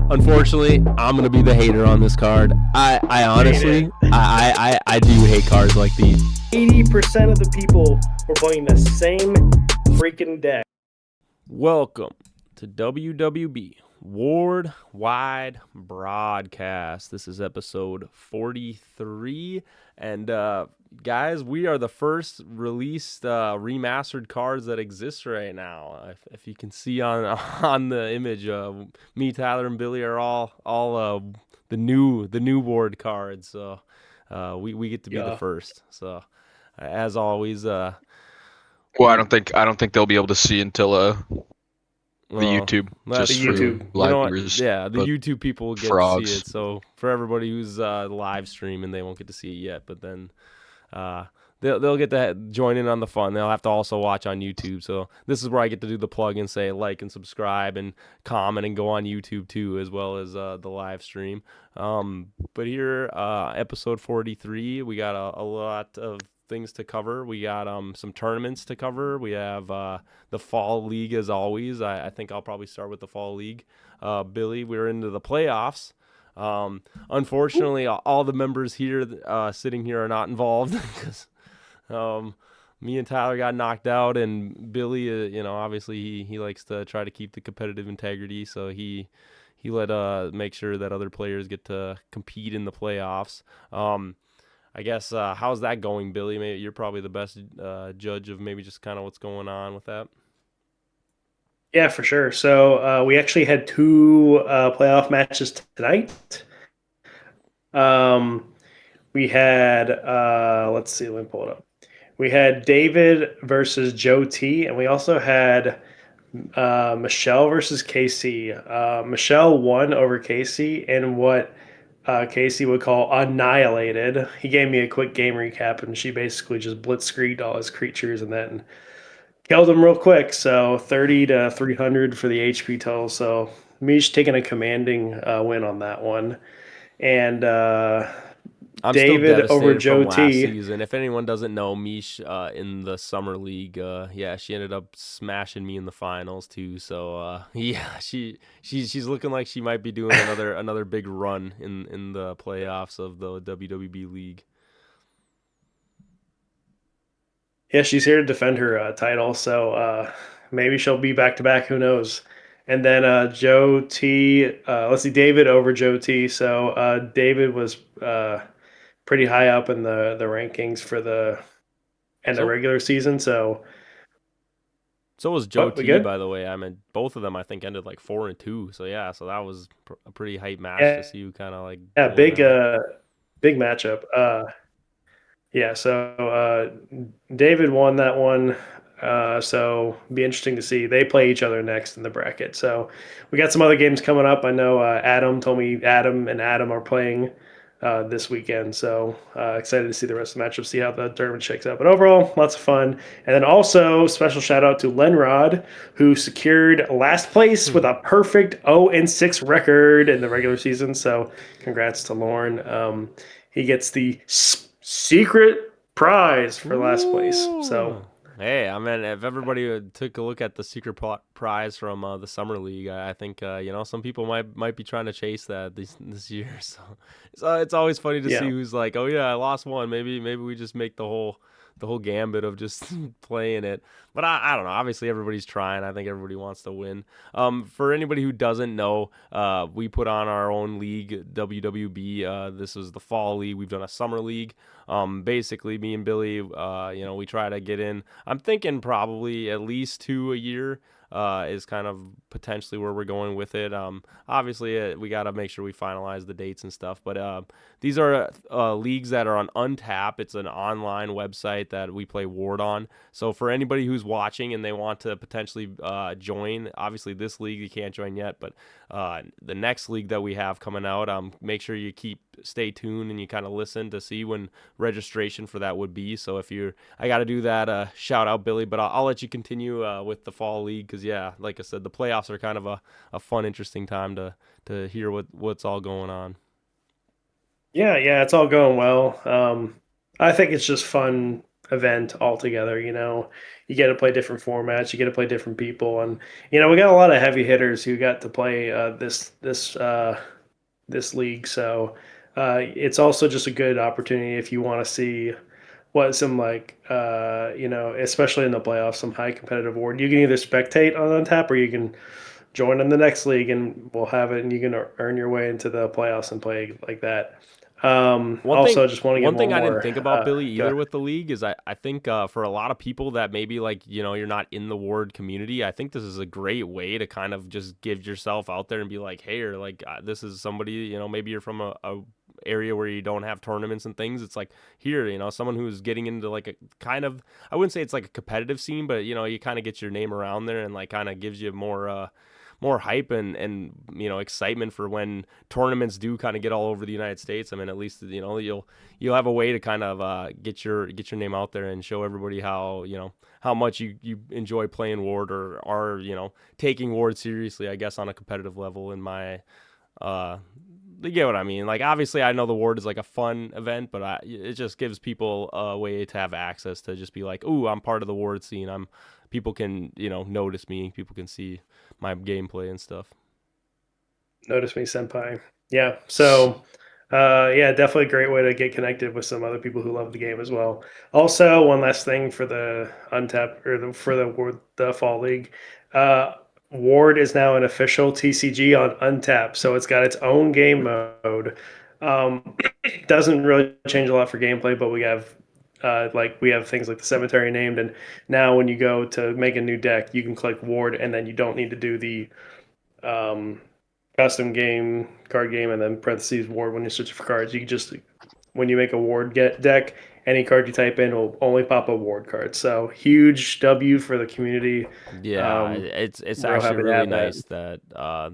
Unfortunately, I'm gonna be the hater on this card. I honestly, I do hate cards like these. 80% of the people were playing the same freaking deck. Welcome to WWB Ward Wide Broadcast. This is episode 43, and guys, we are the first released remastered cards that exist right now. If you can see on the image, me, Tyler, and Billy are all the new Ward cards. So we get to be the first. So as always, Well, I don't think they'll be able to see until the YouTube. That's just true. for live viewers. Yeah, the but YouTube people will get frogs. to see it. So for everybody who's live streaming, they won't get to see it yet. But then they'll get to join in on the fun. They'll have to also watch on YouTube. So this is where I get to do the plug and say like and subscribe and comment and go on YouTube too, as well as the live stream. But here, episode 43, we got a lot of things to cover. We got some tournaments to cover. We have the fall league as always. I think I'll probably start with the fall league. Billy, we're into the playoffs. Unfortunately, all the members here sitting here are not involved because me and Tyler got knocked out, and Billy, obviously he likes to try to keep the competitive integrity, so he let make sure that other players get to compete in the playoffs. I guess, how's that going, Billy? Maybe you're probably the best judge of maybe just kind of what's going on with that. Yeah, for sure. So we actually had two playoff matches tonight. We had, let's see, let me pull it up. We had David versus Joe T, and we also had Michelle versus Casey. Michelle won over Casey in what Casey would call annihilated. He gave me a quick game recap, and she basically just blitzkrieged all his creatures and then killed him real quick. So 30 to 300 for the HP total. So Mish taking a commanding win on that one. And I'm David still over devastated Joe from last T. season. If anyone doesn't know, Mish in the summer league, she ended up smashing me in the finals too. So she's looking like she might be doing another big run in the playoffs of the WWB league. Yeah, she's here to defend her title. So maybe she'll be back to back. Who knows? And then Joe T. Let's see, David over Joe T. So David was pretty high up in the rankings for the regular season. So was Joe T, by the way. I mean, both of them I think ended like 4-2. So yeah, so that was a pretty hype match to see who kind of like. Yeah, big matchup. So David won that one. So be interesting to see. They play each other next in the bracket. So we got some other games coming up. I know Adam told me Adam are playing this weekend. So excited to see the rest of the matchup, see how the tournament shakes out. But overall, lots of fun. And then also special shout out to Lenrod, who secured last place with a perfect 0-6 record in the regular season. So congrats to Lauren. He gets the secret prize for last place. So hey, I mean, if everybody took a look at the secret prize from the summer league, I think some people might be trying to chase that this year. So it's always funny to see who's like, oh yeah, I lost one. Maybe we just make the whole gambit of just playing it. But I don't know. Obviously, everybody's trying. I think everybody wants to win. For anybody who doesn't know, we put on our own league, WWB. This is the fall league. We've done a summer league. Basically, me and Billy, we try to get in. I'm thinking probably at least 2 a year. Is kind of potentially where we're going with it. Obviously, we got to make sure we finalize the dates and stuff. But these are leagues that are on Untap. It's an online website that we play Ward on. So for anybody who's watching and they want to potentially join, obviously this league you can't join yet, but the next league that we have coming out, make sure you stay tuned and you kind of listen to see when registration for that would be. So I got to do that, shout out Billy, but I'll let you continue with the fall league because yeah, like I said, the playoffs are kind of a fun, interesting time to hear what's all going on. Yeah, it's all going well. I think it's just fun event altogether. You get to play different formats, you get to play different people, and we got a lot of heavy hitters who got to play this league. So it's also just a good opportunity if you want to see what some especially in the playoffs, some high competitive award. You can either spectate on Untap or you can join in the next league and we'll have it and you can earn your way into the playoffs and play like that. Also, just want to get one thing I more. didn't think about, Billy, either with the league is I think for a lot of people that maybe like, you're not in the Ward community, I think this is a great way to kind of just give yourself out there and be like, hey, or like this is somebody, maybe you're from a area where you don't have tournaments and things. It's like here, someone who's getting into like a kind of, I wouldn't say it's like a competitive scene, but you kind of get your name around there and like kind of gives you more hype and excitement for when tournaments do kind of get all over the United States. I mean, at least you'll have a way to kind of get your name out there and show everybody how much you enjoy playing Ward or are taking Ward seriously, I guess, on a competitive level. In my you get what I mean. Like, obviously, I know the Ward is like a fun event, but it just gives people a way to have access to just be like, ooh, I'm part of the Ward scene. People can notice me. People can see my gameplay and stuff. Notice me, senpai. Yeah. So, yeah, definitely a great way to get connected with some other people who love the game as well. Also, one last thing for the Untap or for the Fall League. Ward is now an official TCG on Untap, so it's got its own game mode. Doesn't really change a lot for gameplay, but we have we have things like the cemetery named, and now when you go to make a new deck, you can click Ward, and then you don't need to do the custom game card game and then parentheses Ward when you're searching for cards. You can just when you make a Ward deck, any card you type in will only pop a Ward card. So huge W for the community. Yeah, it's actually really nice that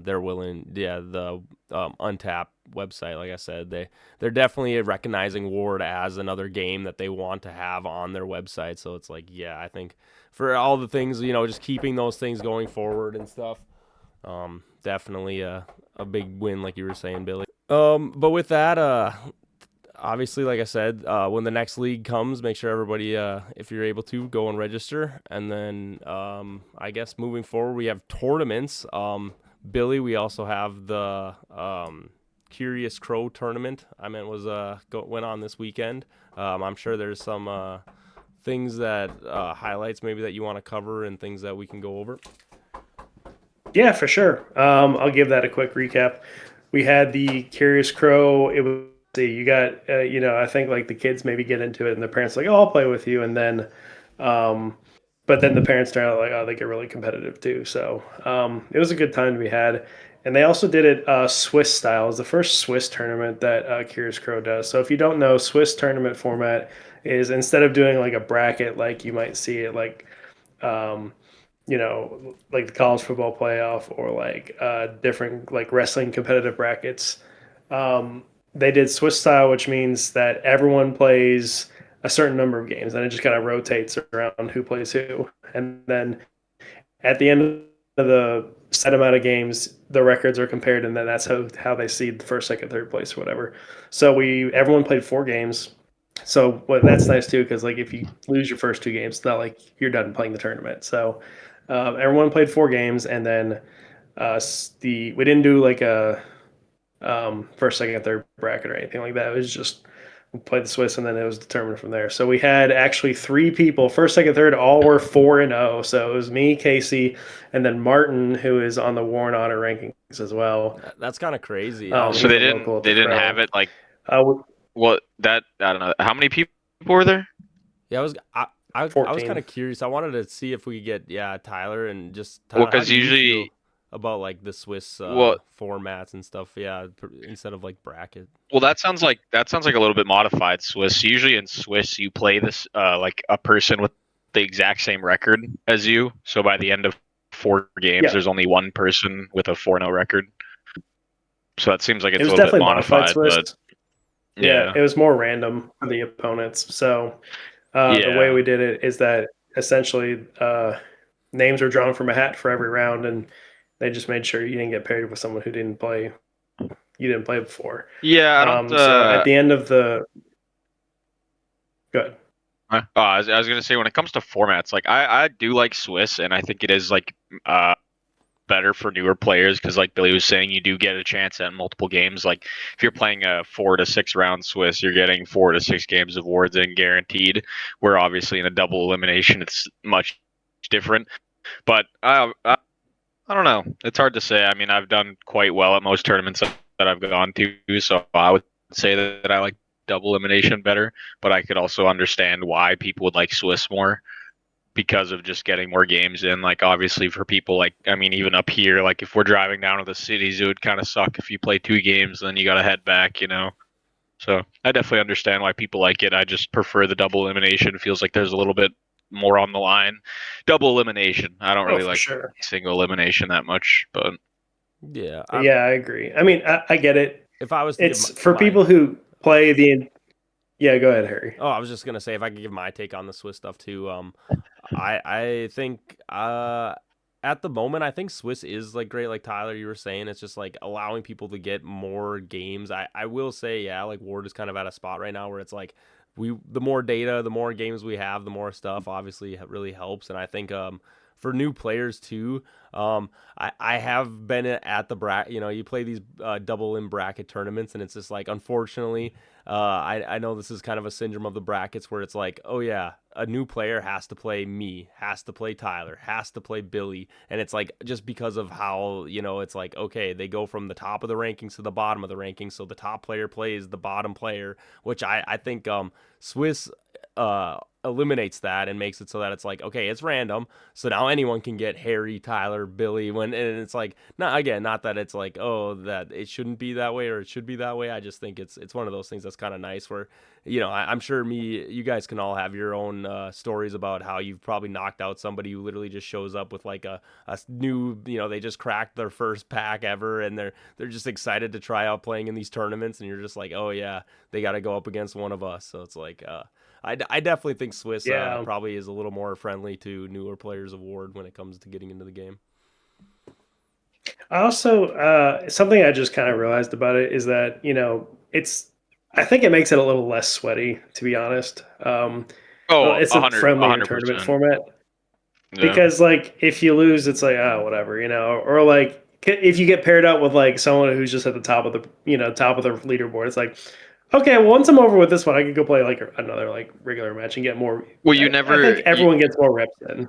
they're willing. Yeah, the Untap website, like I said, they're definitely recognizing Ward as another game that they want to have on their website. So it's like, yeah, I think for all the things, just keeping those things going forward and stuff. Definitely a big win, like you were saying, Billy. But with that, obviously, like I said, when the next league comes, make sure everybody, if you're able to, go and register. And then, I guess moving forward, we have tournaments. Billy, we also have the Curious Crow tournament. Went on this weekend. I'm sure there's some things that highlights maybe that you want to cover and things that we can go over. Yeah, for sure. I'll give that a quick recap. We had the Curious Crow. It was you got I think like the kids maybe get into it and the parents are like, oh, I'll play with you, and then but then the parents start out like, oh, they get really competitive too. So it was a good time to be had. And they also did it Swiss style. It's the first Swiss tournament that Curious Crow does. So if you don't know, Swiss tournament format is instead of doing like a bracket like you might see it like like the college football playoff or like different like wrestling competitive brackets. They did Swiss style, which means that everyone plays a certain number of games, and it just kind of rotates around who plays who. And then at the end of the set amount of games, the records are compared, and then that's how they seed the first, second, third place or whatever. So everyone played 4 games. So that's nice too, because like if you lose your first 2 games, it's not like you're done playing the tournament. So everyone played 4 games, and then we didn't do like a first, second, third bracket or anything like that. It was just we played the Swiss, and then it was determined from there. So we had actually 3 people, first, second, third, all were 4-0. So it was me, Casey, and then Martin, who is on the Warren Honor rankings as well. That's kind of crazy. So they didn't have it like. Well, I don't know. How many people were there? Yeah, I was kind of curious. I wanted to see if we could get Tyler and just Tyler, because usually about like the Swiss formats and stuff. Yeah, instead of like bracket. Well, that sounds like a little bit modified Swiss. Usually in Swiss, you play this like a person with the exact same record as you. So by the end of 4 games, there's only one person with a 4-0 record. So that seems like it's a little bit modified. But yeah, it was more random for the opponents. So the way we did it is that essentially names were drawn from a hat for every round, and they just made sure you didn't get paired with someone who didn't play. You didn't play before. Yeah. So at the end of the, good. I was gonna say when it comes to formats, like I do like Swiss, and I think it is like better for newer players because, like Billy was saying, you do get a chance at multiple games. Like if you're playing a 4 to 6 round Swiss, you're getting 4 to 6 games of wards in guaranteed. Where obviously in a double elimination, it's much different. But I don't know. It's hard to say. I mean, I've done quite well at most tournaments that I've gone to, so I would say that I like double elimination better. But I could also understand why people would like Swiss more because of just getting more games in. Like obviously for people like, I mean, even up here, like if we're driving down to the cities, it would kind of suck if you play 2 games, then you got to head back, you know. So I definitely understand why people like it. I just prefer the double elimination. It feels like there's a little bit more on the line. Double elimination. I don't Oh, really for like sure. single elimination that much, but Yeah, Yeah, I agree. I mean, I get it. if I was to It's give for my people who play the. Yeah, go ahead, Harry. Oh, I was just gonna say if I could give my take on the Swiss stuff too. I think at the moment I think Swiss is like great, like Tyler you were saying. It's just like allowing people to get more games. I will say yeah, like Ward is kind of at a spot right now where it's like the more data, the more games we have, the more stuff obviously really helps. And I think for new players too, I have been at the bracket. You know, you play these double in bracket tournaments, and it's just like unfortunately. I know this is kind of a syndrome of the brackets where it's like, oh yeah, a new player has to play me, has to play Tyler, has to play Billy, and it's like just because of how it's like okay, they go from the top of the rankings to the bottom of the rankings, so the top player plays the bottom player, which I think Swiss eliminates that and makes it so that it's like okay, it's random, so now anyone can get Harry, Tyler, Billy, and it's like not that it's like oh that it shouldn't be that way or it should be that way. I just think it's one of those things that's kind of nice where I'm sure you guys can all have your own stories about how you've probably knocked out somebody who literally just shows up with like a new they just cracked their first pack ever and they're just excited to try out playing in these tournaments and you're just like oh yeah they got to go up against one of us. So it's like I definitely think Swiss Yeah. probably is a little more friendly to newer players of Ward when it comes to getting into the game. I also something I just kind of realized about it is that I think it makes it a little less sweaty, to be honest. oh, It's a friendlier tournament 100%. format Yeah. because like if you lose, it's like oh whatever, or like if you get paired up with like someone who's just at the top of the top of the leaderboard, it's like okay, well once I'm over with this one, I could go play like another like regular match and get more. Well, I think everyone gets more reps in.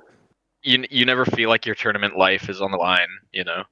you never feel like your tournament life is on the line, you know.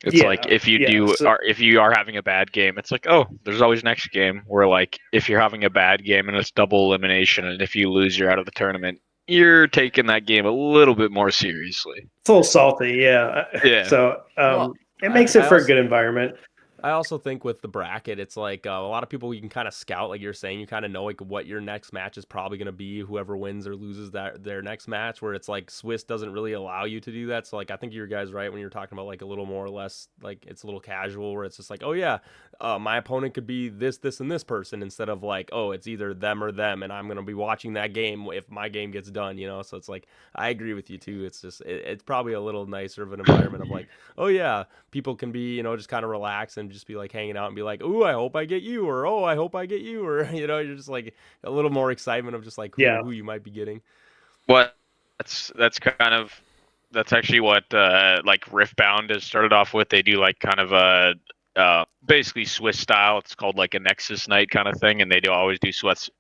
It's like Yeah, if you yeah. do So, or if you are having a bad game, it's like, oh, there's always next game. Where like if you're having a bad game and it's double elimination and if you lose you're out of the tournament, you're taking that game a little bit more seriously. it's a little salty, yeah. Yeah. So Well, it makes it for a good environment. I also think with the bracket, it's like a lot of people you can kind of scout, like you're saying, you kind of know like what your next match is probably going to be, whoever wins or loses their next match. Where it's like Swiss doesn't really allow you to do that. So like I think you guys right when you're talking about like a little more or less like it's a little casual, where it's just like oh yeah, my opponent could be this, and this person instead of like oh it's either them or them, and I'm going to be watching that game if my game gets done, So it's like I agree with you too. It's just it's probably a little nicer of an environment of like oh yeah, people can be just kind of relax and just be like hanging out and be like ooh I hope I get you or oh I hope I get you or you're just like a little more excitement of just like Yeah. who you might be getting. What that's actually what like Riftbound has started off with. They do like kind of a basically Swiss style. It's called like a Nexus night kind of thing, and they do always do Swiss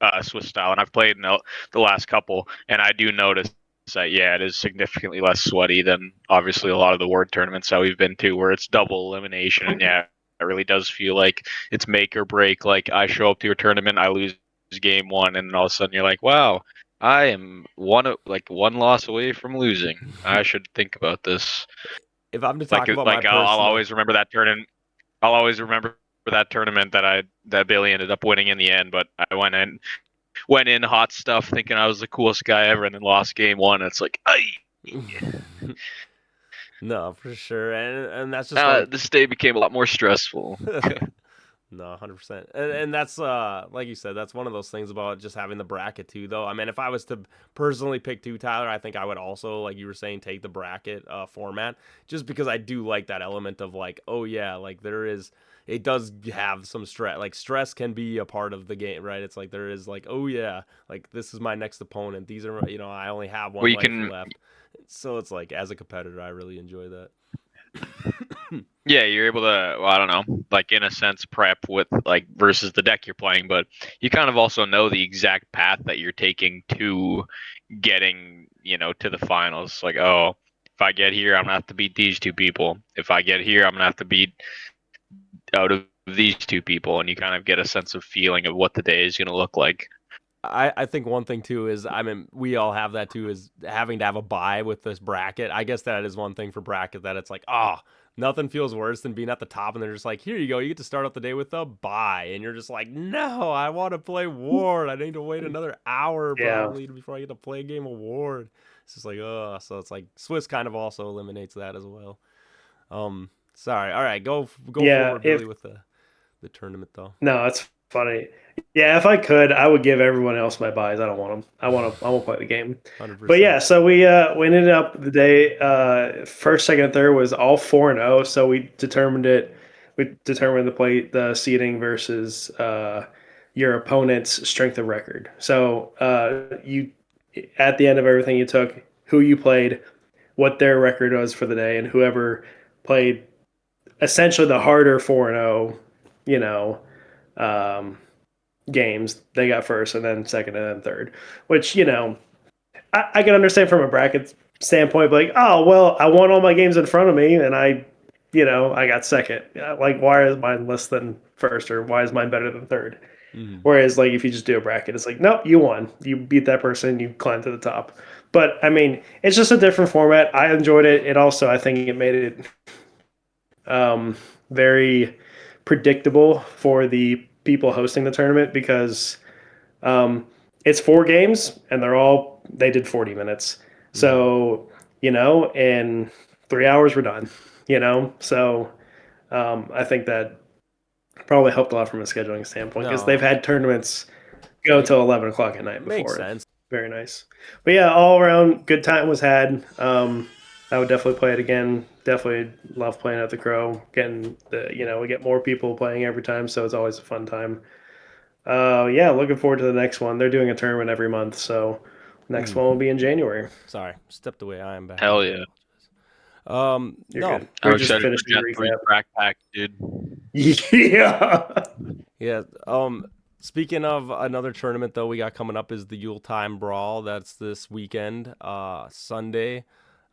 style. And I've played in the last couple, and I do notice that yeah, it is significantly less sweaty than obviously a lot of the Word tournaments that we've been to, where it's double elimination. And yeah, it really does feel like it's make or break. Like I show up to a tournament, I lose game one, and then all of a sudden you're like, wow, I am one loss away from losing. I should think about this. If I'm to talk about my I'll personal always remember that tournament. I'll always remember that tournament that Billy ended up winning in the end. But I went in hot stuff, thinking I was the coolest guy ever, and then lost game one. It's like, no, for sure, and that's just this day became a lot more stressful. No, 100%. And that's like you said, that's one of those things about just having the bracket too though. I mean, if I was to personally pick two, Tyler, I think I would also, like you were saying, take the bracket format just because I do like that element of like, oh yeah, like it does have some stress. Like stress can be a part of the game, right? It's like there is like, oh yeah, like this is my next opponent. These are, I only have Well, one you life can, left. So it's like as a competitor, I really enjoy that. yeah, you're able to, well, I don't know, like in a sense, prep with like versus the deck you're playing, but you kind of also know the exact path that you're taking to getting, to the finals. Like, oh, if I get here, I'm gonna have to beat these two people. If I get here, I'm gonna have to beat out of these two people, and you kind of get a sense of feeling of what the day is gonna look like. I think one thing too is, I mean, we all have that too, is having to have a bye with this bracket. I guess that is one thing for bracket, that it's like, nothing feels worse than being at the top and they're just like, here you go, you get to start off the day with a bye, and you're just like, no, I want to play Ward. I need to wait another hour Yeah. probably before I get to play a game of Ward. It's just like, so it's like Swiss kind of also eliminates that as well. Sorry, all right, go Yeah. forward, Billy, with the tournament though. No, it's funny. Yeah, if I could, I would give everyone else my buys. I don't want them. I won't play the game. 100%. But yeah, so we ended up the day first, second, and third was all 4-0. So we determined it. We determined the seeding versus your opponent's strength of record. So you at the end of everything, you took who you played, what their record was for the day, and whoever played essentially the harder 4-0, you know, um, games, they got first, and then second, and then third. Which I can understand from a bracket standpoint, but like, oh well, I won all my games in front of me, and I got second. Like, why is mine less than first, or why is mine better than third? Mm-hmm. Whereas, like, if you just do a bracket, it's like, nope, you won. You beat that person. You climbed to the top. But I mean, it's just a different format. I enjoyed it. It also, I think, it made it very predictable for the people hosting the tournament because it's 4 games and they did 40 minutes. So, in 3 hours we're done, So I think that probably helped a lot from a scheduling standpoint because they've No, had tournaments go till 11 o'clock at night makes before. sense. Very nice. But yeah, all around good time was had. I would definitely play it again. Definitely love playing at the Crow. We get more people playing every time, so it's always a fun time. Yeah, looking forward to the next one. They're doing a tournament every month, so next one will be in January. Sorry, stepped away. I am back. Hell yeah. You're No. good. I'm We're just excited for finishing the Jethro's recap. crack pack, dude. Yeah. Yeah. Speaking of another tournament though, we got coming up is the Yuletide Brawl. That's this weekend, Sunday.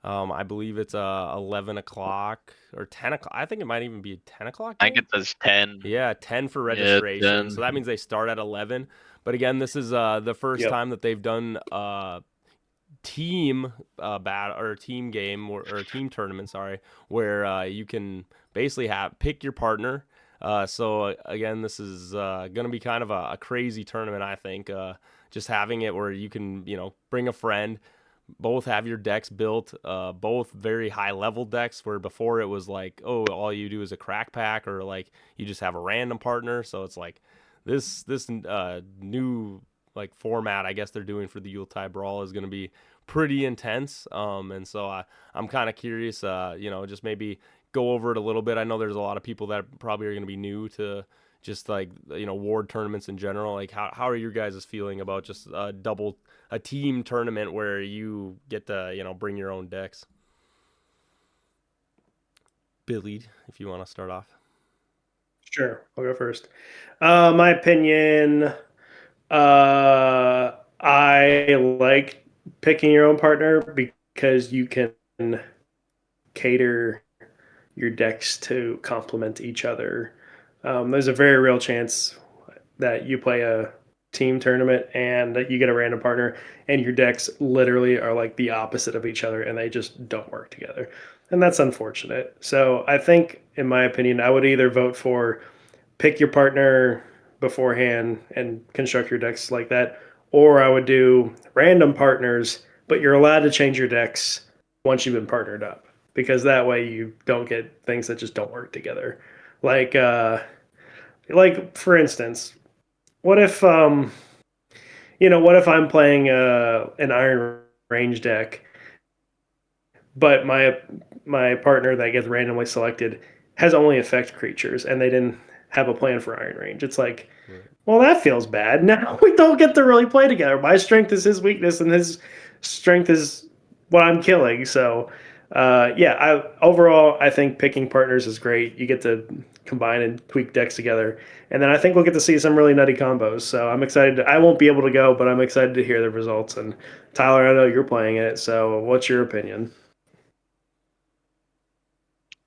I believe it's 11 o'clock or 10 o'clock. I think it might even be a 10 o'clock I think game. it says 10. Yeah, 10 for Yeah, registration. 10. So that means they start at 11. But again, this is the first Yep. time that they've done team battle or team game or team tournament, sorry, where you can basically pick your partner. So again, this is going to be kind of a crazy tournament, I think. Just having it where you can, bring a friend, both have your decks built, both very high level decks, where before it was like, oh, all you do is a crack pack, or like you just have a random partner. So it's like this new like format, I guess they're doing for the Yuletide Brawl is going to be pretty intense. And so I'm kind of curious, just maybe go over it a little bit. I know there's a lot of people that probably are going to be new to just like, ward tournaments in general. Like how are you guys feeling about just a team tournament where you get to, bring your own decks? Billy, if you want to start off. Sure, I'll go first. My opinion, I like picking your own partner because you can cater your decks to complement each other. There's a very real chance that you play a team tournament and that you get a random partner and your decks literally are like the opposite of each other and they just don't work together. And that's unfortunate. So I think, in my opinion, I would either vote for pick your partner beforehand and construct your decks like that, or I would do random partners, but you're allowed to change your decks once you've been partnered up because that way you don't get things that just don't work together. Like like for instance, what if what if I'm playing an Iron Range deck, but my partner that gets randomly selected has only effect creatures, and they didn't have a plan for Iron Range. It's like, Right. well, that feels bad. Now we don't get to really play together. My strength is his weakness, and his strength is what I'm killing. So, yeah, overall, I think picking partners is great. You get to combine and tweak decks together, and then I think we'll get to see some really nutty combos. So I'm excited. I won't be able to go, but I'm excited to hear the results. And Tyler, I know you're playing it. So, what's your opinion?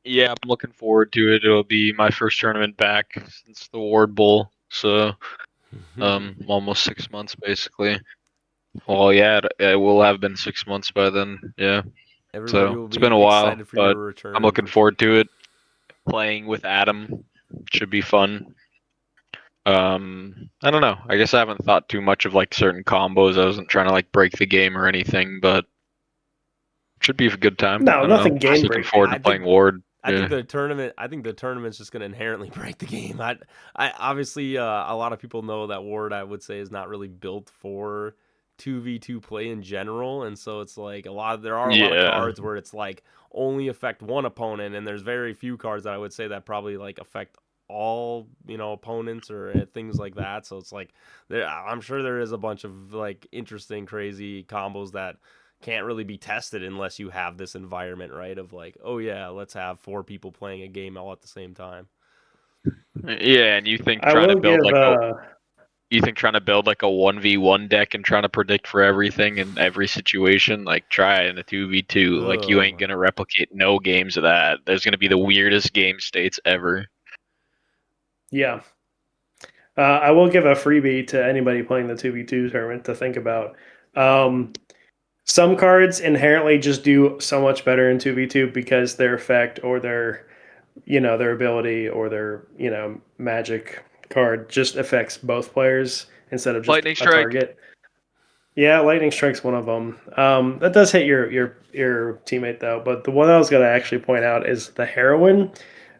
Yeah, I'm looking forward to it. It'll be my first tournament back since the Ward Bowl, so almost 6 months basically. Well, yeah, it will have been 6 months by then. Yeah, Everybody so will it's be been a while, excited for but your I'm return looking for sure. forward to it. Playing with Adam should be fun. I don't know. I guess I haven't thought too much of like certain combos. I wasn't trying to like break the game or anything, but should be a good time. No, I don't know. nothing game Just looking forward breaking. to playing Ward. I think Yeah. the tournament. I think the tournament's just going to inherently break the game. I obviously a lot of people know that Ward, I would say, is not really built for 2v2 play in general, and so it's like there are a lot of Yeah. cards where it's like only affect one opponent, and there's very few cards that I would say that probably like affect all opponents or things like that. So it's like I'm sure there is a bunch of like interesting, crazy combos that can't really be tested unless you have this environment, right? Of like, oh yeah, let's have 4 people playing a game all at the same time. Yeah, and you think I trying to will build give. like a you think trying to build like a 1v1 deck and trying to predict for everything in every situation, like try it in a 2v2. Like you ain't Ugh. gonna replicate no games of that. There's gonna be the weirdest game states ever. Yeah. I will give a freebie to anybody playing the 2v2 tournament to think about. Um, some cards inherently just do so much better in 2v2 because their effect or their ability or their, magic card just affects both players instead of just Lightning a strike. target. Yeah, lightning strike's one of them. That does hit your teammate though. But the one I was gonna actually point out is the heroine.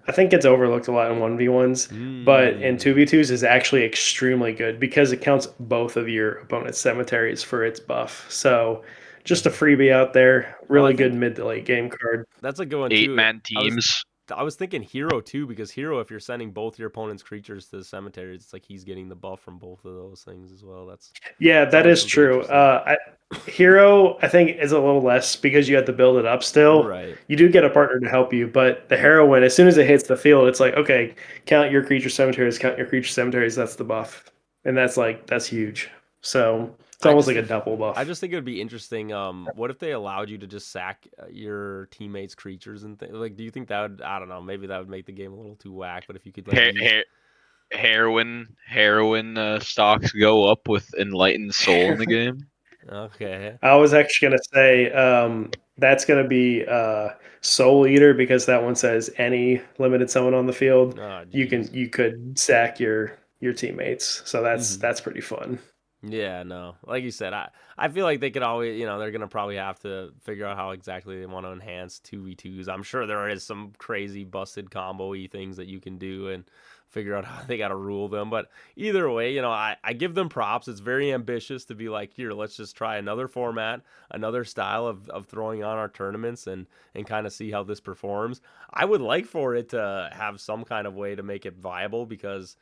I think it's overlooked a lot in 1v1s, but in Mm. 2v2s is actually extremely good because it counts both of your opponent's cemeteries for its buff. So just a freebie out there. Well, I Really good think mid to late game card. that's a good one Eight too. man teams. I was thinking hero too, because hero, if you're sending both your opponent's creatures to the cemetery, it's like he's getting the buff from both of those things as well. Yeah, That's that always is something true. interesting. Hero, I think, is a little less because you have to build it up still. Right. You do get a partner to help you, but the heroine, as soon as it hits the field, it's like, okay, count your creature cemeteries, count your creature cemeteries. That's the buff. And that's huge. So it's I almost just like a double I buff. just think it would be interesting. What if they allowed you to just sack your teammates' creatures and things? Like, do you think that would? I don't know. Maybe that would make the game a little too whack. But if you could like He- use, he- heroin stocks go up with enlightened soul in the game. okay, I was actually going to say that's going to be Soul Eater because that one says any limited summon on the field. oh You jeez. can you could sack your teammates. So that's Hmm. that's pretty fun. Yeah, no. Like you said, I feel like they could always, they're gonna probably have to figure out how exactly they want to enhance 2v2s. I'm sure there is some crazy busted combo-y things that you can do and figure out how they gotta rule them. But either way, I give them props. It's very ambitious to be like, here, let's just try another format, another style of throwing on our tournaments and kind of see how this performs. I would like for it to have some kind of way to make it viable because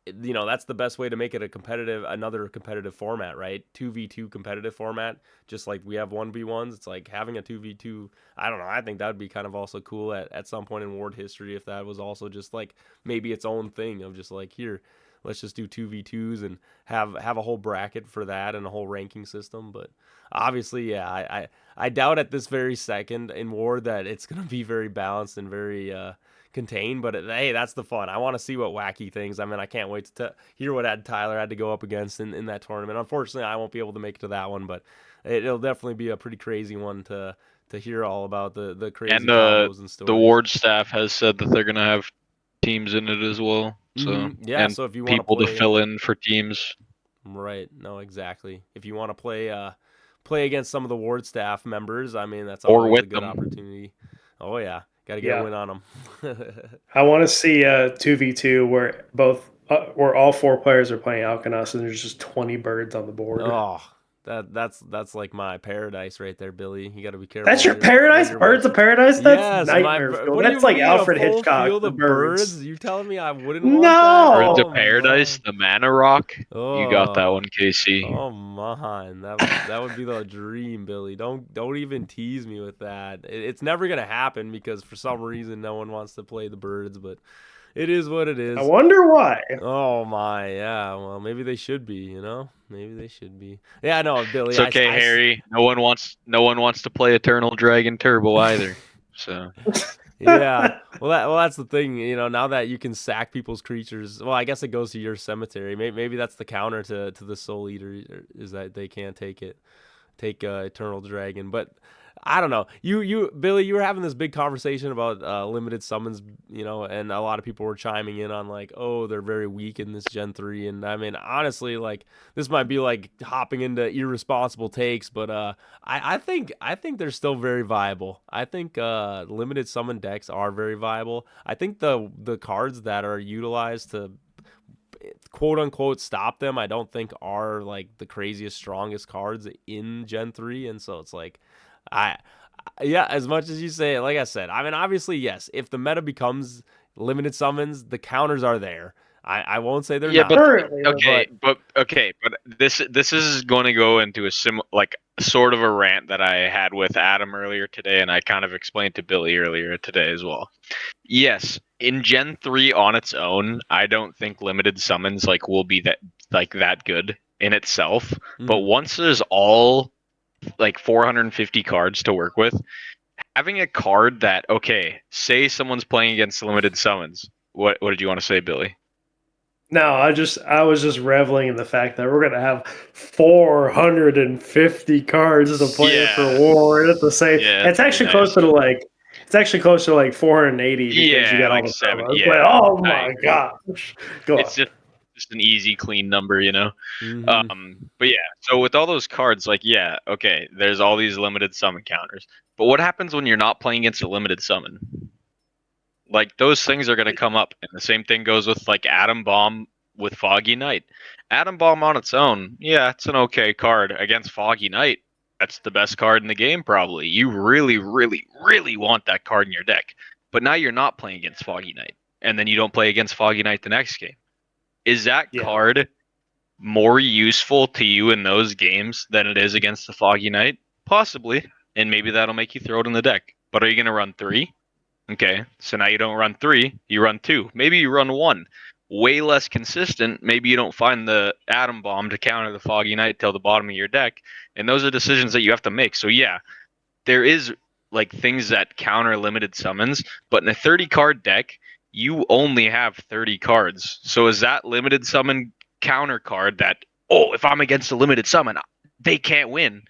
that's the best way to make it another competitive format, right? 2v2 competitive format, just like we have 1v1s. It's like having a 2v2. I don't know. I think that would be kind of also cool at some point in Ward history if that was also just like maybe its own thing of just like, here, let's just do 2v2s and have a whole bracket for that and a whole ranking system. But obviously, yeah, I doubt at this very second in Ward that it's going to be very balanced and very contained, but hey, that's the fun. I want to see what wacky things. I mean, I can't wait to hear what Tyler had to go up against in that tournament. Unfortunately, I won't be able to make it to that one, but it'll definitely be a pretty crazy one to hear all about the crazy And combos and the stories. ward staff has said that they're gonna have teams in it as well. So Yeah, and so if you want to people to play, fill in for teams. right? No, exactly. If you want to play against some of the ward staff members, I mean, that's Or always a with good them. opportunity. Oh yeah, Got to get a win on them. I want to see a 2v2 where all 4 players are playing Alcanos and there's just 20 birds on the board. Oh, that's like my paradise right there, Billy. You got to be careful. That's your paradise? Birds of paradise? That's nightmare. What That's do you like mean, Alfred a full Hitchcock. field The of birds. You telling me I wouldn't want that? Birds of Paradise, the Mana Rock. Oh, you got that one, Casey. Oh man, that would be the dream, Billy. Don't even tease me with that. It's never gonna happen because for some reason no one wants to play the birds, but it is what it is. I wonder why. Oh my, yeah. Well, maybe they should be. Maybe they should be. Yeah, no, Billy. It's okay, Harry. No one wants to play Eternal Dragon Turbo either. So. Yeah. Well, that's the thing. Now that you can sack people's creatures. Well, I guess it goes to your cemetery. Maybe that's the counter to the Soul Eater is that they can't take Eternal Dragon, but. I don't know. You, Billy, you were having this big conversation about limited summons, and a lot of people were chiming in on like, oh, they're very weak in this Gen 3. And I mean, honestly, like this might be like hopping into irresponsible takes, but I think they're still very viable. I think limited summon decks are very viable. I think the cards that are utilized to quote unquote stop them, I don't think are like the craziest, strongest cards in Gen 3. And so it's like, as much as you say it, like I said, I mean, obviously, yes, if the meta becomes limited summons, the counters are there. I won't say they're not. But this is going to go into a sort of a rant that I had with Adam earlier today, and I kind of explained to Billy earlier today as well. Yes, in Gen 3 on its own, I don't think limited summons will be that good in itself. Mm-hmm. But once there's all 450 cards to work with, having a card that, say someone's playing against limited summons. What did you want to say, Billy? No, I was just reveling in the fact that we're gonna have 450 cards to play for war at the same. Yeah, it's actually closer to 480 because you got all the 7. Yeah, oh my gosh, it's just an easy, clean number, Mm-hmm. But yeah, so with all those cards, there's all these limited summon counters. But what happens when you're not playing against a limited summon? Those things are going to come up, and the same thing goes with Atom Bomb with Foggy Night. Atom Bomb on its own, yeah, it's an okay card. Against Foggy Night, that's the best card in the game, probably. You really, really, really want that card in your deck. But now you're not playing against Foggy Night, and then you don't play against Foggy Night the next game. Is that card more useful to you in those games than it is against the Foggy Night? Possibly, and maybe that'll make you throw it in the deck. But are you going to run 3? Okay, so now you don't run 3, you run 2. Maybe you run 1. Way less consistent. Maybe you don't find the Atom Bomb to counter the Foggy Night till the bottom of your deck. And those are decisions that you have to make. So yeah, there is things that counter limited summons, but in a 30-card deck, you only have 30 cards. So is that limited summon counter card that, if I'm against a limited summon, they can't win.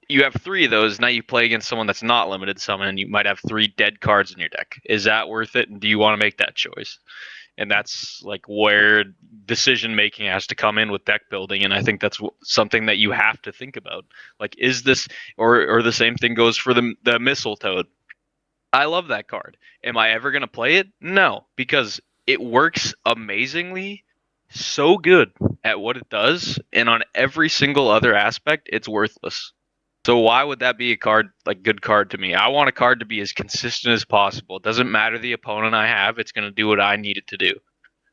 You have 3 of those. Now you play against someone that's not limited summon, and you might have 3 dead cards in your deck. Is that worth it? And do you want to make that choice? And that's where decision making has to come in with deck building. And I think that's something that you have to think about. Is this, or the same thing goes for the Mistletoe. I love that card. Am I ever going to play it? No, because it works amazingly, so good at what it does, and on every single other aspect, it's worthless. So why would that be a card, good card to me? I want a card to be as consistent as possible. It doesn't matter the opponent I have; it's going to do what I need it to do.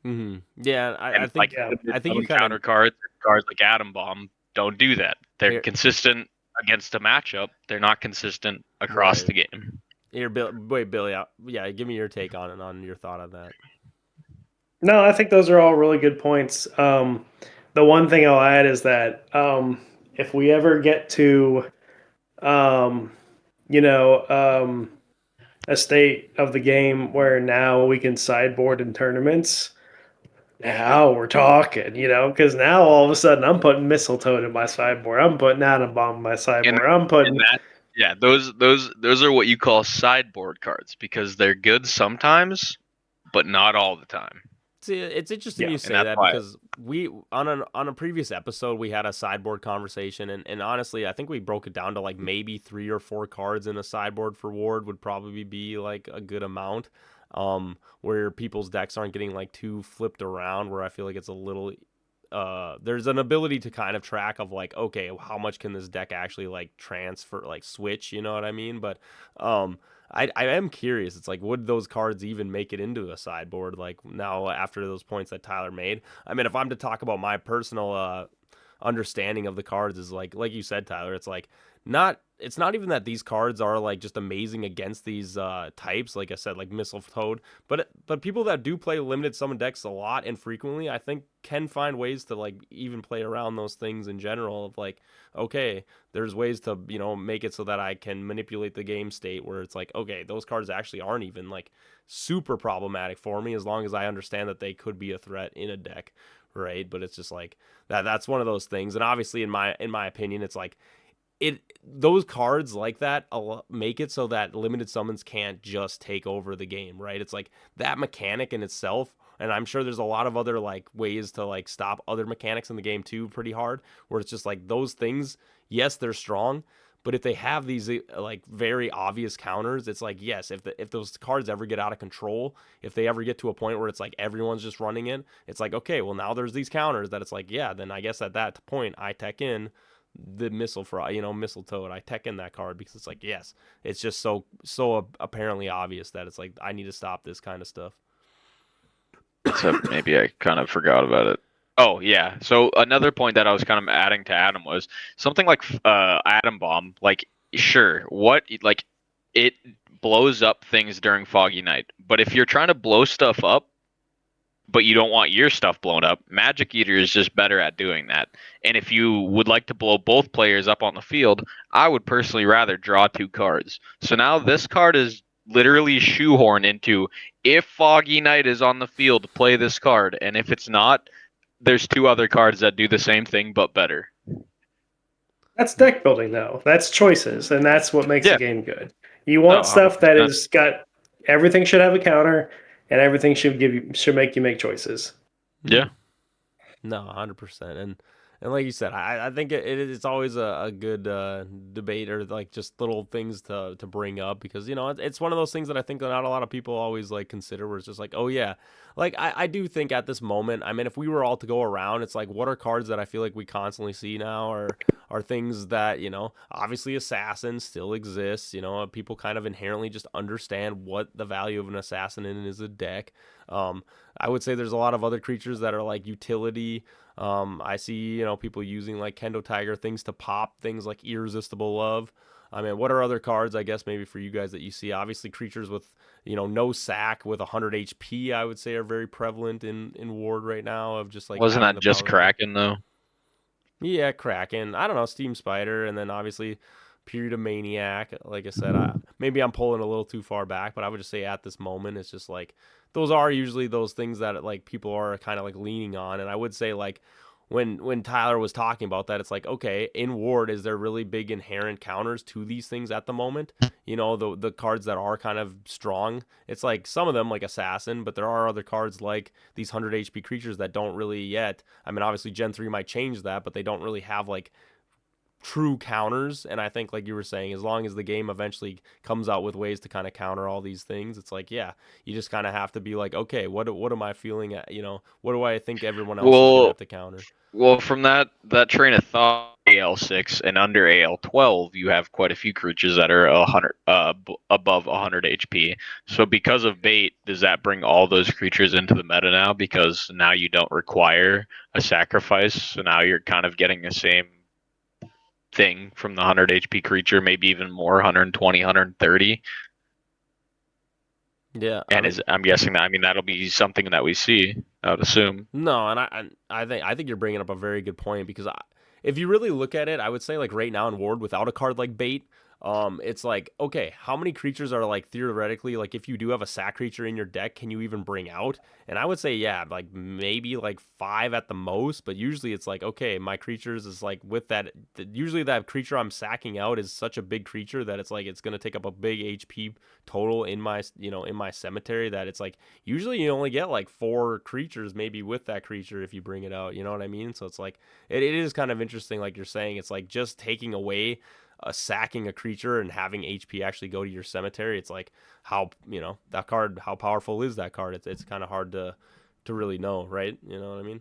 Mm-hmm. Yeah, I think you counter cards like Atom Bomb don't do that. They're consistent against a matchup. They're not consistent across the game. Here, Billy. Yeah, give me your take on it, on your thought on that. No, I think those are all really good points. The one thing I'll add is that if we ever get to, a state of the game where now we can sideboard in tournaments, now we're talking, because now all of a sudden I'm putting Mistletoe in my sideboard. I'm putting Atom Bomb in my sideboard. I'm putting that. Yeah, those are what you call sideboard cards because they're good sometimes, but not all the time. It's interesting Yeah, you and say that's that why. because we on a previous episode we had a sideboard conversation and honestly I think we broke it down to like maybe 3 or 4 cards in a sideboard for Ward would probably be like a good amount, where people's decks aren't getting like too flipped around where I feel like it's a little there's an ability to kind of track of like, okay, how much can this deck actually like transfer, like switch, you know what I mean? But I am curious. It's like, would those cards even make it into a sideboard? Like now after those points that Tyler made. I mean, if I'm to talk about my personal understanding of the cards, is like you said, Tyler. It's like not. It's not even that these cards are like just amazing against these types. Like I said, like Missile Toad. But people that do play limited summon decks a lot and frequently, I think can find ways to like even play around those things in general. Of like, okay, there's ways to make it so that I can manipulate the game state where it's like, okay, those cards actually aren't even like super problematic for me as long as I understand that they could be a threat in a deck, right? But it's just like that's one of those things. And obviously in my opinion, it's like those cards like that make it so that limited summons can't just take over the game, right? It's like that mechanic in itself, and I'm sure there's a lot of other like ways to like stop other mechanics in the game too pretty hard, where it's just like those things, yes, they're strong, but if they have these like very obvious counters, it's like, yes, if those cards ever get out of control, if they ever get to a point where it's like everyone's just running in, it's like, okay, well now there's these counters that it's like, yeah, then I guess at that point I tech in the Missile Toad. I tech in that card because it's like, yes, it's just so apparently obvious that it's like I need to stop this kind of stuff. Except maybe I kind of forgot about it. Oh yeah. So another point that I was kind of adding to Adam was something like Atom Bomb. Like sure, what like it blows up things during Foggy Night, but if you're trying to blow stuff up, but you don't want your stuff blown up, Magic Eater is just better at doing that. And if you would like to blow both players up on the field, I would personally rather draw 2 cards. So now this card is literally shoehorned into, if Foggy Night is on the field, play this card, and if it's not, there's 2 other cards that do the same thing but better. That's deck building, though. That's choices, and that's what makes Yeah. the game good. You want stuff that is got everything should have a counter, and everything should make you make choices. Yeah. No, 100%. And like you said, I think it's always a good debate or like just little things to bring up because it's one of those things that I think that not a lot of people always like consider where it's just like, oh yeah, like I do think at this moment, I mean, if we were all to go around, it's like, what are cards that I feel like we constantly see now are things that obviously Assassin still exists. People kind of inherently just understand what the value of an assassin is a deck. I would say there's a lot of other creatures that are like utility. I see, people using like Kendo Tiger things to pop things like Irresistible Love. I mean, what are other cards, I guess, maybe for you guys that you see? Obviously, creatures with, no sack with 100 HP, I would say, are very prevalent in Ward right now of just like. Wasn't that just Kraken, though? Yeah, Kraken. I don't know, Steam Spider, and then obviously Period of Maniac. Like I said, maybe I'm pulling a little too far back, but I would just say at this moment, it's just like those are usually those things that like people are kind of like leaning on. And I would say like when Tyler was talking about that, it's like, okay, in Ward, is there really big inherent counters to these things at the moment? The cards that are kind of strong. It's like some of them like Assassin, but there are other cards like these 100 HP creatures that don't really yet. I mean, obviously Gen 3 might change that, but they don't really have like true counters. And I think like you were saying, as long as the game eventually comes out with ways to kind of counter all these things, it's like, yeah, you just kind of have to be like, okay, what am I feeling at, what do I think everyone else is gonna have to counter? Well, from that train of thought, AL6 and under AL12, you have quite a few creatures that are 100 above 100 HP. So because of bait, does that bring all those creatures into the meta now? Because now you don't require a sacrifice, so now you're kind of getting the same thing from the 100 HP creature, maybe even more, 120, 130. Yeah, and I'm guessing that that'll be something that we see, I would assume. No, and I think you're bringing up a very good point because if you really look at it, I would say like right now in Ward without a card like bait, it's like, okay, how many creatures are like theoretically, like if you do have a sack creature in your deck, can you even bring out? And I would say, yeah, like maybe like 5 at the most, but usually it's like, okay, my creatures is like with that, usually that creature I'm sacking out is such a big creature that it's like, it's going to take up a big HP total in my, in my cemetery, that it's like, usually you only get like 4 creatures maybe with that creature if you bring it out, you know what I mean? So it's like, it is kind of interesting, like you're saying, it's like just taking away sacking a creature and having HP actually go to your cemetery. It's like, how, that card, how powerful is that card? It's kind of hard to really know, right? You know what I mean?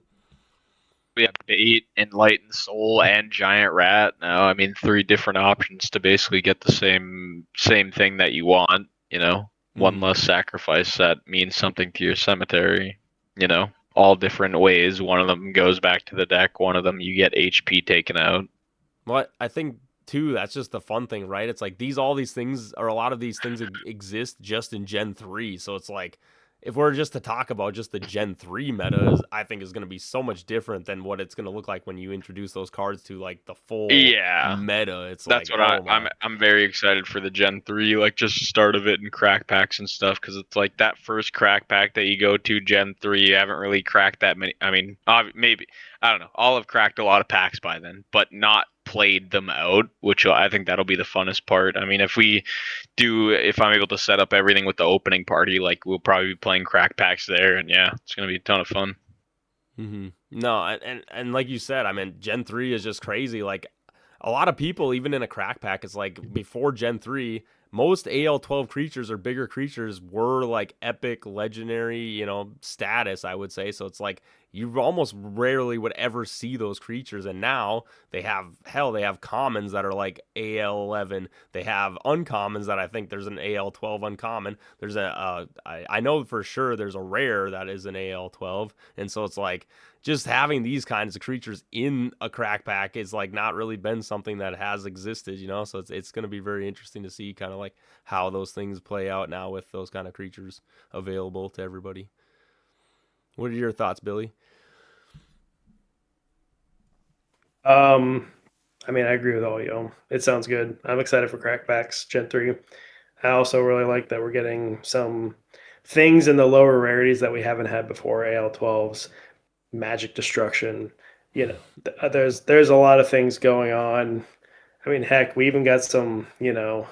We have Bait, Enlightened Soul, and Giant Rat now. I mean, 3 different options to basically get the same thing that you want. One less sacrifice that means something to your cemetery. All different ways. One of them goes back to the deck. One of them you get HP taken out. Well, I think too, that's just the fun thing, right? It's like all these things, or a lot of these things exist just in Gen 3. So it's like, if we're just to talk about just the Gen 3 meta, I think is going to be so much different than what it's going to look like when you introduce those cards to like the full meta. It's that's like, what I'm very excited for the Gen 3, like just start of it and crack packs and stuff, because it's like that first crack pack that you go to Gen 3, you haven't really cracked that many. I mean, maybe, I don't know. I'll have cracked a lot of packs by then, but not played them out, which I think that'll be the funnest part. I mean, if I'm able to set up everything with the opening party, like we'll probably be playing crack packs there, and yeah, it's gonna be a ton of fun. No, and like you said, I mean, Gen 3 is just crazy. Like, a lot of people, even in a crack pack, it's like before Gen 3, most AL12 creatures or bigger creatures were like epic, legendary, status, I would say. So it's like you almost rarely would ever see those creatures. And now they have commons that are like AL11. They have uncommons that I think there's an AL12 uncommon. There's I know for sure there's a rare that is an AL12. And so it's like, just having these kinds of creatures in a crack pack is like not really been something that has existed, so it's going to be very interesting to see kind of like how those things play out now with those kind of creatures available to everybody. What are your thoughts, Billy? I mean, I agree with all you. It sounds good. I'm excited for crackbacks Gen 3. I also really like that we're getting some things in the lower rarities that we haven't had before. AL12s, magic destruction. There's a lot of things going on. I mean, heck, we even got some, to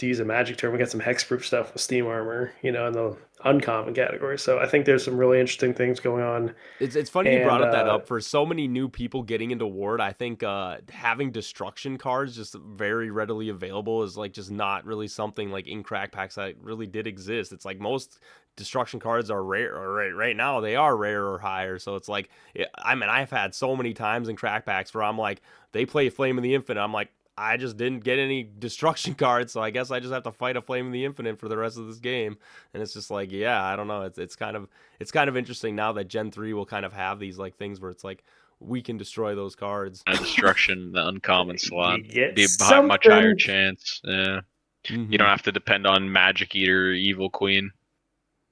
use a magic term, we got some hexproof stuff with steam armor, in the uncommon category. So I think there's some really interesting things going on. It's funny you brought that up. For so many new people getting into Ward, I think having destruction cards just very readily available is like just not really something like in crack packs that really did exist. It's like most destruction cards are rare, or right now they are rare or higher. So it's like, I mean, I've had so many times in crack packs where I'm like, they play Flame of the Infinite. I'm like, I just didn't get any destruction cards, so I guess I just have to fight a Flame of the Infinite for the rest of this game. And it's just like, yeah, I don't know. It's kind of interesting now that Gen 3 will kind of have these like things where it's like we can destroy those cards. Destruction, the uncommon slot, be a much higher chance. Yeah, you don't have to depend on Magic Eater or Evil Queen.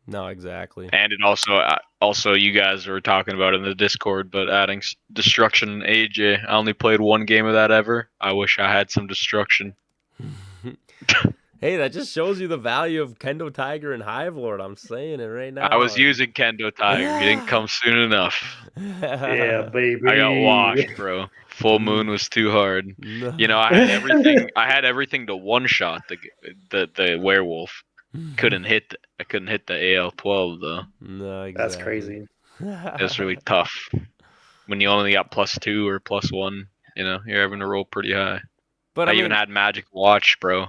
No, exactly. And it also you guys were talking about in the Discord, but adding Destruction AJ. I only played one game of that ever. I wish I had some Destruction. Hey, that just shows you the value of Kendo Tiger and Hive Lord. I'm saying it right now. I was using Kendo Tiger. He didn't come soon enough. Yeah, baby. I got washed, bro. Full moon was too hard. I had everything. I had everything to one shot the werewolf. I couldn't hit the AL12 though. No, exactly. That's crazy. It's really tough when you only got +2 or +1. You're having to roll pretty high. But I even had Magic Watch, bro.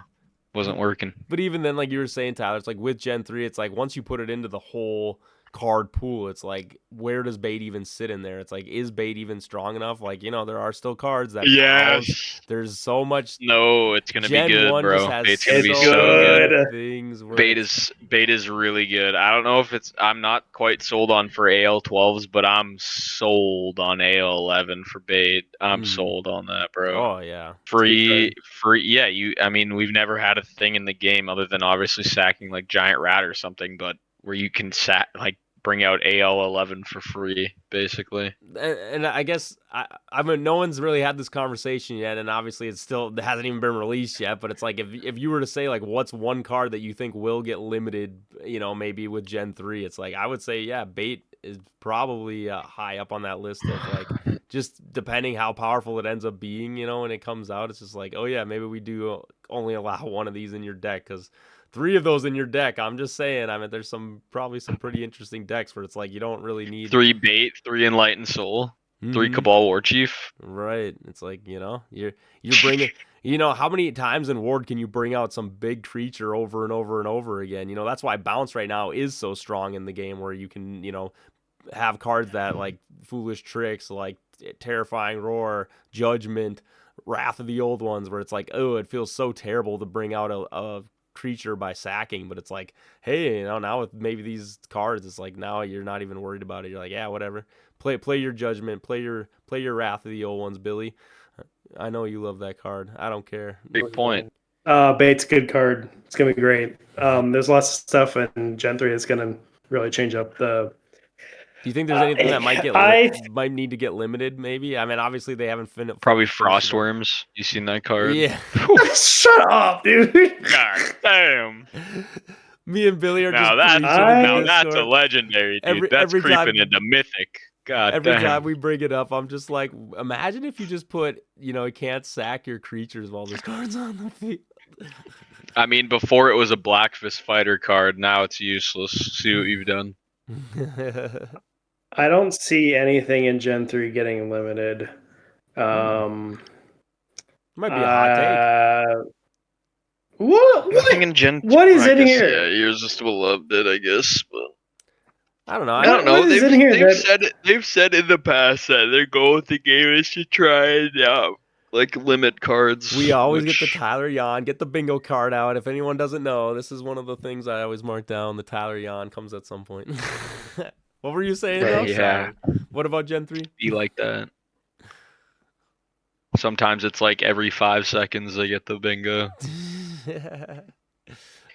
Wasn't working. But even then, like you were saying, Tyler, it's like with Gen 3, it's like once you put it into the whole card pool, it's like, where does bait even sit in there? It's like, is bait even strong enough? Like, there are still cards that bounce. There's so much. No, it's gonna be good, bro. Bait's gonna be so good. Bait is really good. I don't know if I'm not quite sold on for AL12s, but I'm sold on AL11 for bait. I'm sold on that, bro. Oh yeah. Free. Yeah. I mean, we've never had a thing in the game other than obviously sacking like Giant Rat or something, but where you can bring out AL11 for free, basically. And I guess I mean no one's really had this conversation yet, and obviously it hasn't even been released yet. But it's like if you were to say like what's one card that you think will get limited, maybe with Gen 3, it's like I would say bait is probably high up on that list of like just depending how powerful it ends up being, when it comes out. It's just like, oh yeah, maybe we do only allow one of these in your deck because 3 of those in your deck. I'm just saying. I mean, there's probably some pretty interesting decks where it's like you don't really need 3 bait, 3 enlightened soul, 3 Mhm. Cabal War Chief. Right. It's like you're bringing. How many times in Ward can you bring out some big creature over and over and over again? That's why bounce right now is so strong in the game, where you can have cards that like foolish tricks, like terrifying roar, judgment, wrath of the old ones, where it's like, oh, it feels so terrible to bring out a creature by sacking, but it's like, hey, now with maybe these cards, it's like now you're not even worried about it. You're like, yeah, whatever. Play your judgment, play your wrath of the old ones, Billy. I know you love that card. I don't care. Great point. Bait's a good card. It's gonna be great. There's lots of stuff in Gen 3 that's gonna really change up the. Do you think there's anything that might need to get limited? Maybe. I mean, obviously they haven't finished. Probably Frostworms. You seen that card? Yeah. Shut up, dude. God damn. Me and Billy are now just that's a legendary, dude. That's creeping into mythic. God every damn. time we bring it up, I'm just like, imagine if you just put, you can't sack your creatures while this card's on the field. I mean, before it was a Black Fist Fighter card. Now it's useless. See what you've done. I don't see anything in Gen 3 getting limited. Might be a hot take. What? Nothing in Gen. What is in guess, here? Yeah, Irresistible Love did, I guess. But I don't know. I don't know. They've said in the past that their goal with the game is to try and limit cards. We always get the Tyler Yan, get the bingo card out. If anyone doesn't know, this is one of the things I always mark down. The Tyler Yan comes at some point. What were you saying? Though? Yeah. Sorry. What about Gen 3? Be like that. Sometimes it's like every 5 seconds they get the bingo.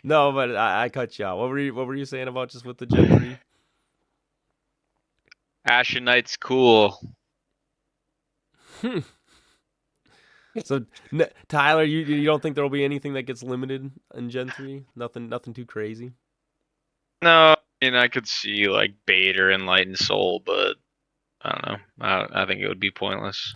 No, but I cut you out. What were you saying about just with the Gen 3? Ashen Knight's cool. So Tyler, you don't think there'll be anything that gets limited in Gen 3? Nothing too crazy. No, I could see like Bait or Enlightened Soul, but I don't know. I think it would be pointless.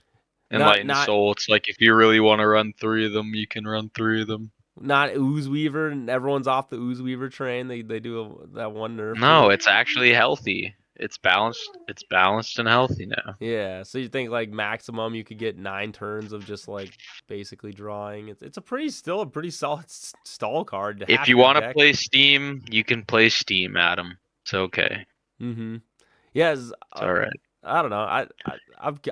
Enlightened Soul, it's like if you really want to run 3 of them, you can run 3 of them. Not Ooze Weaver, and everyone's off the Ooze Weaver train. They do that one nerf. No, it's actually healthy. It's balanced. It's balanced and healthy now. Yeah, so you think like maximum you could get 9 turns of just like basically drawing. It's still a pretty solid stall card. If you want to play Steam, you can play Steam, Adam. It's okay. Mm-hmm. Yes. It's all right. I don't know.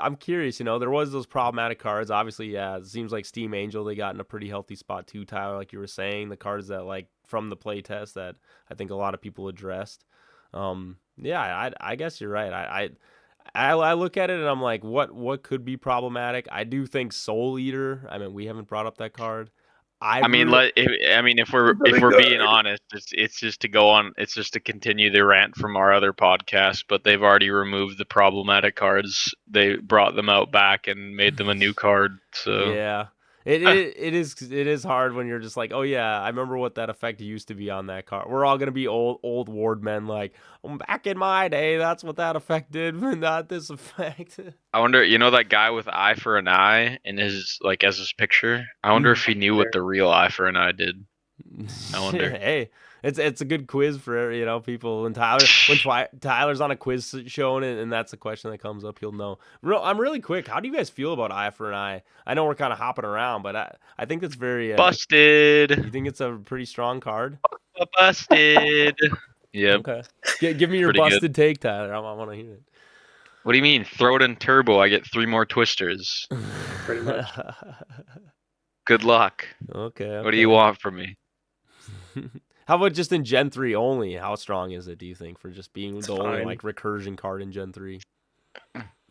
I'm curious. There was those problematic cards. Obviously, yeah. It seems like Steam Angel they got in a pretty healthy spot too, Tyler. Like you were saying, the cards that like from the playtest that I think a lot of people addressed. Yeah, I guess you're right. I look at it and I'm like, what could be problematic? I do think Soul Eater. I mean, we haven't brought up that card. If we're being honest, it's just to go on. It's just to continue the rant from our other podcast. But they've already removed the problematic cards. They brought them out back and made them a new card. So yeah, it is hard when you're just like, oh yeah, I remember what that effect used to be on that card. We're all gonna be old ward men like, back in my day, that's what that effect did, but not this effect. I wonder, that guy with eye for an eye in his as his picture. I wonder if he knew what the real eye for an eye did. I wonder. Hey, it's a good quiz for people. When Tyler's on a quiz show and that's a question that comes up, he'll know. I'm really quick. How do you guys feel about eye for an eye? I know we're kind of hopping around, but I think it's very busted. You think it's a pretty strong card? Busted. Yeah. Okay. Give me your busted take, Tyler. I want to hear it. What do you mean? Throw it in turbo. I get 3 more twisters. Pretty much. Good luck. Okay. What do you want from me? How about just in Gen 3 only? How strong is it, do you think, for just being the only like recursion card in Gen 3?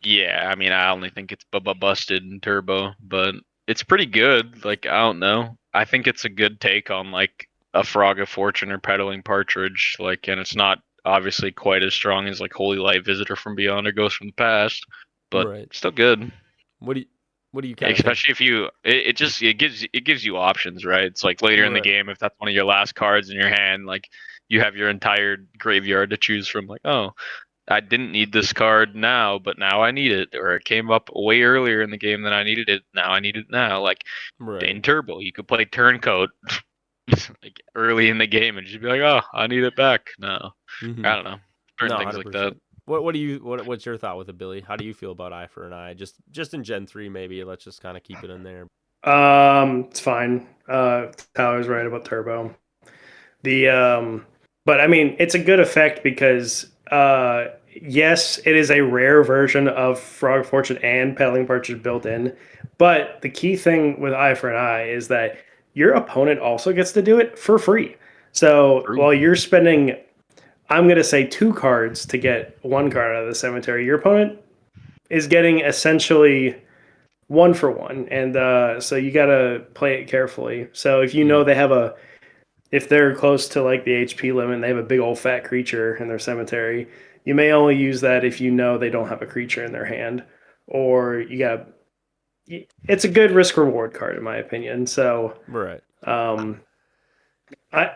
Yeah, I mean, I only think it's busted in turbo, but it's pretty good. Like, I don't know. I think it's a good take on like a Frog of Fortune or Peddling Partridge. Like, and it's not obviously quite as strong as like Holy Light, Visitor from Beyond, or Ghost from the Past, but Right. still good. What do you kind of think? Especially if you, it gives you options, right? It's like later in the Right. game, if that's one of your last cards in your hand, like you have your entire graveyard to choose from. Like, oh, I didn't need this card now, but now I need it, or it came up way earlier in the game than I needed it. Now I need it now. Like Right. in Turbo, you could play Turncoat like early in the game and just be like, oh, I need it back. No, I don't know, certain No, things like that. 100%. What's your thought with it, Billy? How do you feel about Eye for an Eye? Just in Gen 3 maybe. Let's just kind of keep it in there. It's fine. Tyler's right about Turbo. But I mean, it's a good effect because yes, it is a rare version of Frog Fortune and Peddling Partridge built in. But the key thing with Eye for an Eye is that your opponent also gets to do it for free. So True. while you're spending, I'm going to say 2 cards to get 1 card out of the cemetery, your opponent is getting essentially 1 for 1. And so you got to play it carefully. So if you know they have if they're close to like the HP limit and they have a big old fat creature in their cemetery, you may only use that if you know they don't have a creature in their hand. Or it's a good risk reward card in my opinion. So Right. I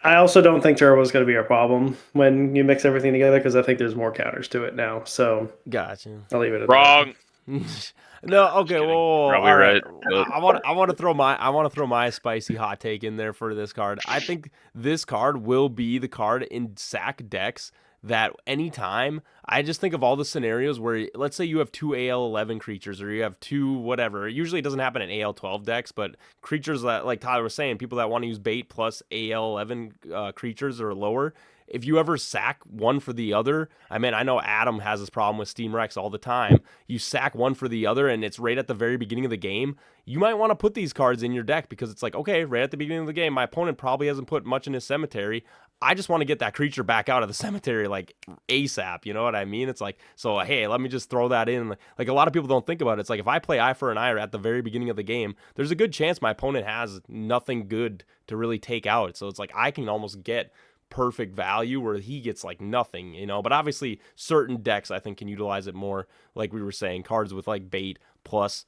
I also don't think Turbo is going to be a problem when you mix everything together because I think there's more counters to it now. So Gotcha. I'll leave it at Wrong. No, okay, kidding. whoa, Probably all right. right. I want to throw my spicy hot take in there for this card. I think this card will be the card in sack decks that anytime I just think of all the scenarios where let's say you have 2 AL11 creatures or you have 2 whatever. Usually it doesn't happen in AL12 decks, but creatures that like Tyler was saying, people that want to use bait plus AL11 creatures or lower. If you ever sack one for the other, I mean, I know Adam has this problem with Steam Rex all the time. You sack one for the other, and it's right at the very beginning of the game. You might want to put these cards in your deck because it's like, okay, right at the beginning of the game, my opponent probably hasn't put much in his cemetery. I just want to get that creature back out of the cemetery like ASAP. You know what I mean? It's like, so hey, let me just throw that in. Like a lot of people don't think about it. It's like if I play Eye for an Eye at the very beginning of the game, there's a good chance my opponent has nothing good to really take out. So it's like I can almost get perfect value where he gets like nothing, you know. But obviously certain decks I think can utilize it more, like we were saying, cards with like bait plus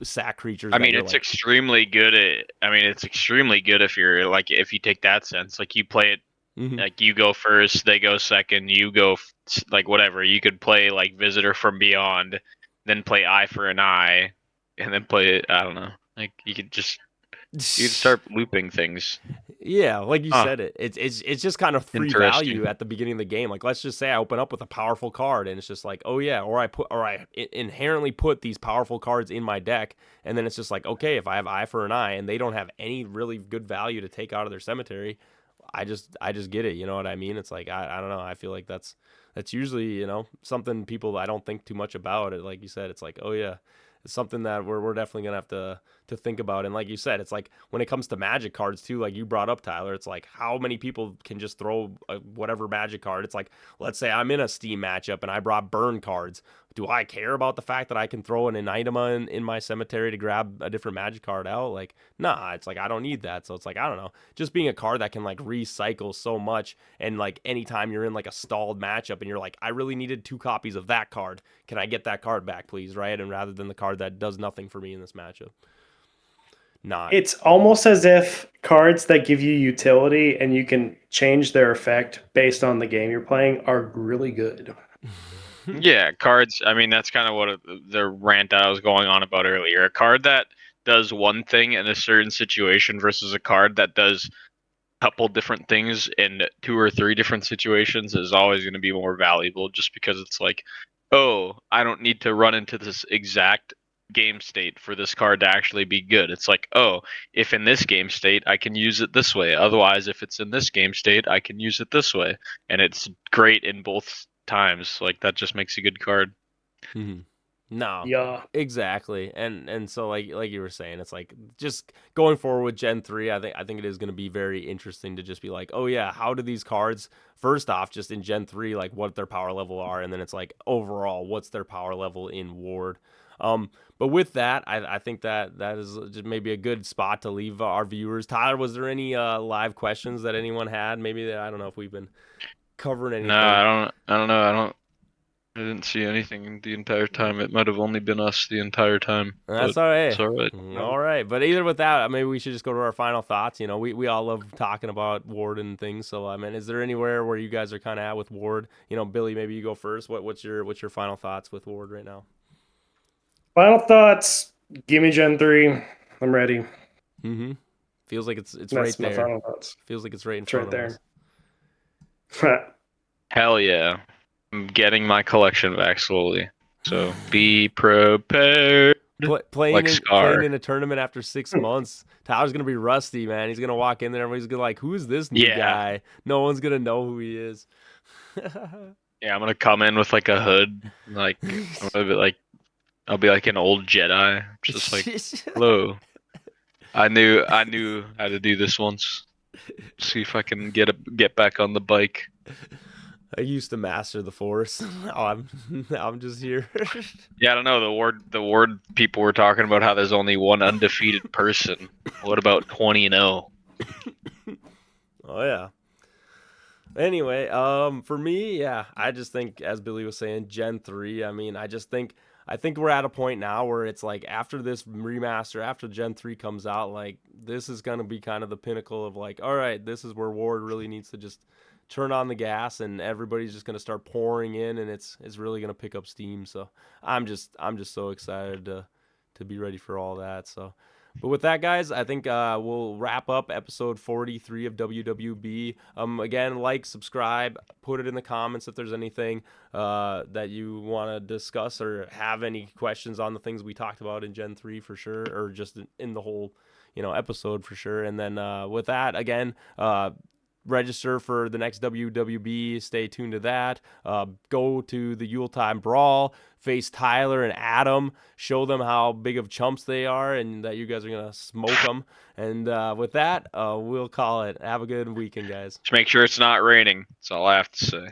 sack creatures. I mean, it's like, extremely good it's extremely good if you're like, if you take that sense, like you play it, like you go first, they go second, you go like whatever. You could play like Visitor from Beyond, then play Eye for an Eye, and then play it. I don't know. Like you could start looping things. Yeah, like you said it's just kind of free value at the beginning of the game. Like let's just say I open up with a powerful card and it's just like, oh yeah, or I inherently put these powerful cards in my deck, and then it's just like, okay, if I have Eye for an Eye and they don't have any really good value to take out of their cemetery, I just get it. You know what I mean? It's like I don't know. I feel like that's usually, you know, something people I don't think too much about it. Like you said, it's like, oh yeah, it's something that we're definitely gonna have to think about. And like you said, it's like when it comes to Magic cards too, like you brought up, Tyler, it's like how many people can just throw whatever Magic card. It's like, let's say I'm in a Steam matchup and I brought burn cards. Do I care about the fact that I can throw an Enigma in my cemetery to grab a different Magic card out? Like, nah, it's like I don't need that. So it's like, I don't know, just being a card that can like recycle so much, and like anytime you're in like a stalled matchup and you're like, I really needed 2 copies of that card, can I get that card back please, right? And rather than the card that does nothing for me in this matchup. It's almost as if cards that give you utility and you can change their effect based on the game you're playing are really good. Yeah, cards. I mean, that's kind of what the rant that I was going on about earlier. A card that does one thing in a certain situation versus a card that does a couple different things in 2 or 3 different situations is always going to be more valuable, just because it's like, oh, I don't need to run into this exact game state for this card to actually be good. It's like, oh, if in this game state, I can use it this way. Otherwise, if it's in this game state, I can use it this way. And it's great in both times. Like that just makes a good card. No, yeah, exactly. And so like you were saying, it's like just going forward with Gen 3, I think it is going to be very interesting to just be like, oh yeah, how do these cards, first off, just in Gen 3, like what their power level are, and then it's like overall what's their power level in Ward. But with that, I think that is just maybe a good spot to leave our viewers. Tyler, was there any live questions that anyone had? Maybe I don't know if we've been covering anything? No, I don't know. I didn't see anything the entire time. It might have only been us the entire time. That's all right. It's all right. All right. But either with that, maybe we should just go to our final thoughts. We all love talking about Ward and things. So, I mean, is there anywhere where you guys are kind of at with Ward? Billy, maybe you go first. What's your final thoughts with Ward right now? Final thoughts. Give me Gen 3. I'm ready. Mm-hmm. Feels like it's That's right my there. final thoughts. Feels like it's right in It's front right of there. us. Hell yeah. I'm getting my collection back slowly. So be prepared. Playing in a tournament after 6 months, Tyler's gonna be rusty, man. He's gonna walk in there, everybody's gonna like, who's this new guy? No one's gonna know who he is. Yeah, I'm gonna come in with like a hood, like I'll be like an old Jedi, just like, hello. I knew how to do this once. See if I can get back on the bike. I used to master the Force. I'm just here. Yeah, I don't know. The ward people were talking about how there's only one undefeated person. What about 20-0? Oh yeah. Anyway, for me, yeah, I just think, as Billy was saying, Gen 3. I mean, I think we're at a point now where it's like after this remaster, after Gen 3 comes out, like this is gonna be kind of the pinnacle of like, all right, this is where Ward really needs to just turn on the gas and everybody's just gonna start pouring in and it's really gonna pick up steam. So I'm just so excited to be ready for all that. So but with that, guys, I think we'll wrap up episode 43 of WWB. Again, like, subscribe, put it in the comments if there's anything that you want to discuss or have any questions on the things we talked about in Gen 3 for sure, or just in the whole episode for sure. And then with that, again, register for the next WWB. Stay tuned to that. Go to the Yuletide Brawl. Face Tyler and Adam. Show them how big of chumps they are and that you guys are going to smoke them. And with that, we'll call it. Have a good weekend, guys. Just make sure it's not raining. That's all I have to say.